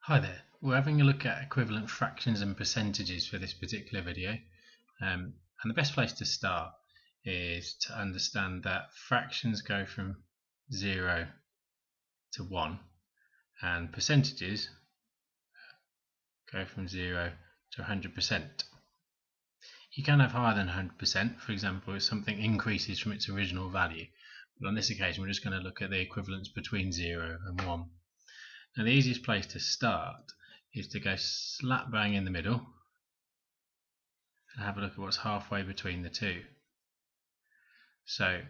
Hi there, we're having a look at equivalent fractions and percentages for this particular video, and the best place to start is to understand that fractions go from 0 to 1 and percentages go from 0 to 100%. You can have higher than 100%, for example, if something increases from its original value, but on this occasion we're just going to look at the equivalence between 0 and 1. Now the easiest place to start is to go slap bang in the middle and have a look at what's halfway between the two. So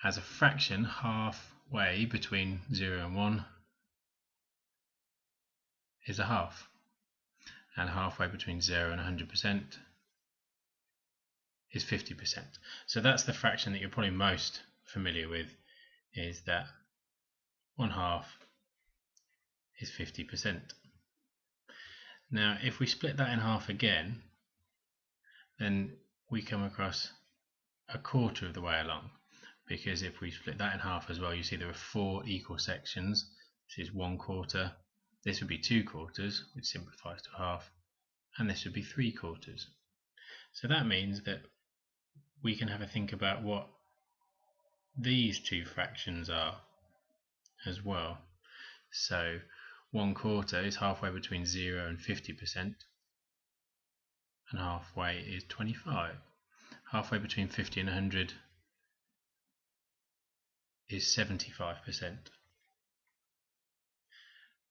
as a fraction, halfway between 0 and 1 is a half, and halfway between 0 and 100% is 50%. So that's the fraction that you're probably most familiar with, is that 1/2 is 50%. Now if we split that in half again, then we come across a quarter of the way along, because if we split that in half as well, you see there are 4 equal sections. This is 1/4, this would be 2/4, which simplifies to half, and this would be 3/4. So that means that we can have a think about what these two fractions are as well. So 1/4 is halfway between 0 and 50%, and halfway is 25. Halfway between 50 and 100 is 75%.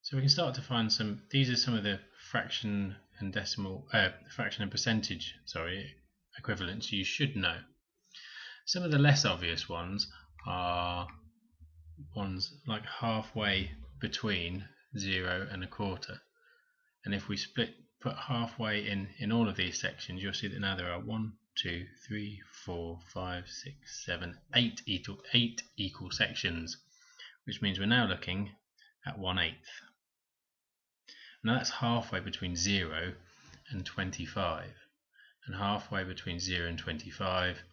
So we can start to find these are some of the fraction and percentage equivalents you should know. Some of the less obvious ones are ones like halfway between 0 and 1/4. And if we put halfway in all of these sections, you'll see that now there are 1, 2, 3, 4, 5, 6, 7, 8 equal sections, which means we're now looking at 1/8. Now that's halfway between 0 and 25, and halfway between 0 and 25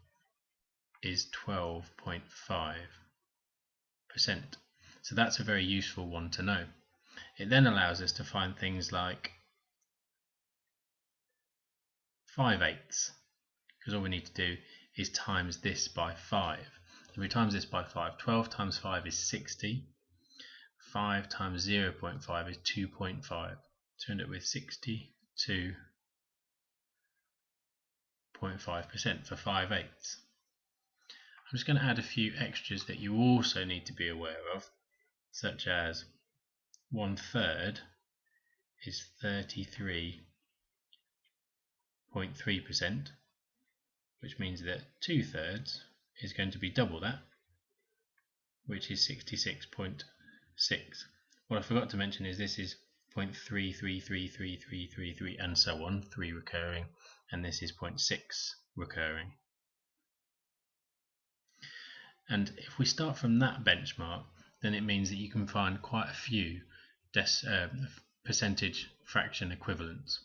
is 12.5%. So that's a very useful one to know. It then allows us to find things like 5/8, because all we need to do is times this by 5. If we times this by 5, 12 times 5 is 60. 5 times 0.5 is 2.5. So end up with 62.5% for 5/8. I'm just going to add a few extras that you also need to be aware of, such as 1/3 is 33.3%, which means that 2/3 is going to be double that, which is 66.6. What I forgot to mention is this is 0.333333 and so on, 3 recurring, and this is 0.6 recurring. And if we start from that benchmark, then it means that you can find quite a few percentage fraction equivalents.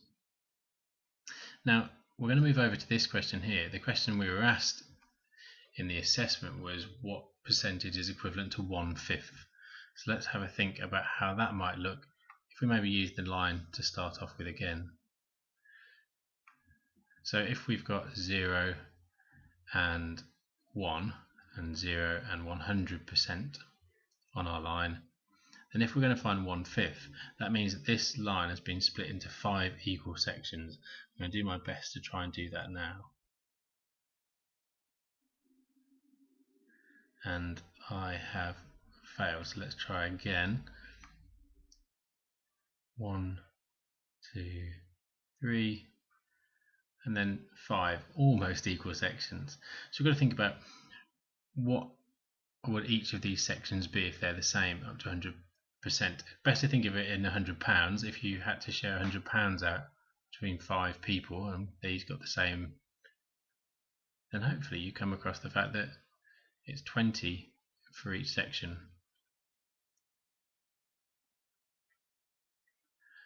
Now we're going to move over to this question here. The question we were asked in the assessment was what percentage is equivalent to 1/5. So let's have a think about how that might look if we maybe use the line to start off with again. So if we've got 0 and 1 and 0 and 100% on our line, then if we're going to find 1/5, that means that this line has been split into 5 equal sections. I'm going to do my best to try and do that now. And I have failed, so let's try again. 1, 2, 3, and then 5 almost equal sections. So we've got to think about what would each of these sections be if they're the same up to 100%. Best to think of it in £100. If you had to share £100 out between 5 people and these got the same, then hopefully you come across the fact that it's 20 for each section.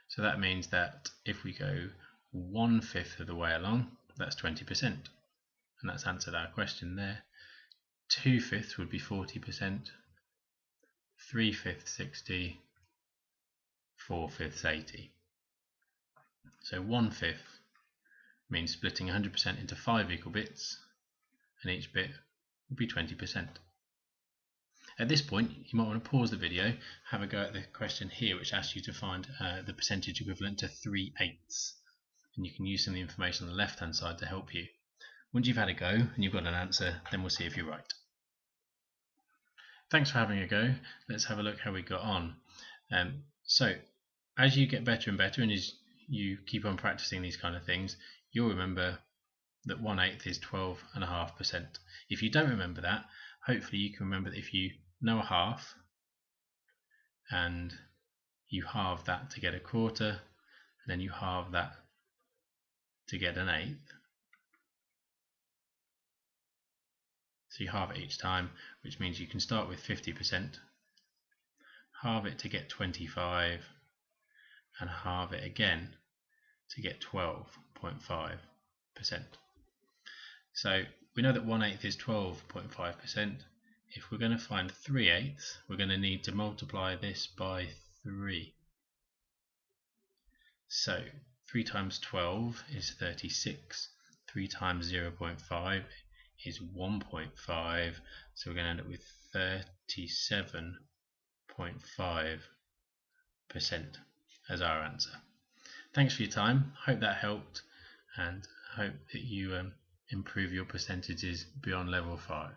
So that means that if we go 1/5 of the way along, that's 20%, and that's answered our question there. 2/5 would be 40%, 3/5 60, 4/5 80. So 1/5 means splitting 100% into 5 equal bits, and each bit would be 20%. At this point, you might want to pause the video, have a go at the question here, which asks you to find the percentage equivalent to 3/8, and you can use some of the information on the left hand side to help you. Once you've had a go and you've got an answer, then we'll see if you're right. Thanks for having a go. Let's have a look how we got on. So as you get better and better, and as you keep on practicing these kind of things, you'll remember that 1/8 is 12.5%. If you don't remember that, hopefully you can remember that if you know a half and you halve that to get a quarter, and then you halve that to get an eighth, so you halve it each time, which means you can start with 50%, halve it to get 25, and halve it again to get 12.5%. So we know that 1/8 is 12.5%. If we're going to find 3/8, we're going to need to multiply this by 3. So 3 times 12 is 36. 3 times 0.5 is 1.5. So we're going to end up with 37.5% as our answer. Thanks for your time. Hope that helped, and hope that you improve your percentages beyond level 5.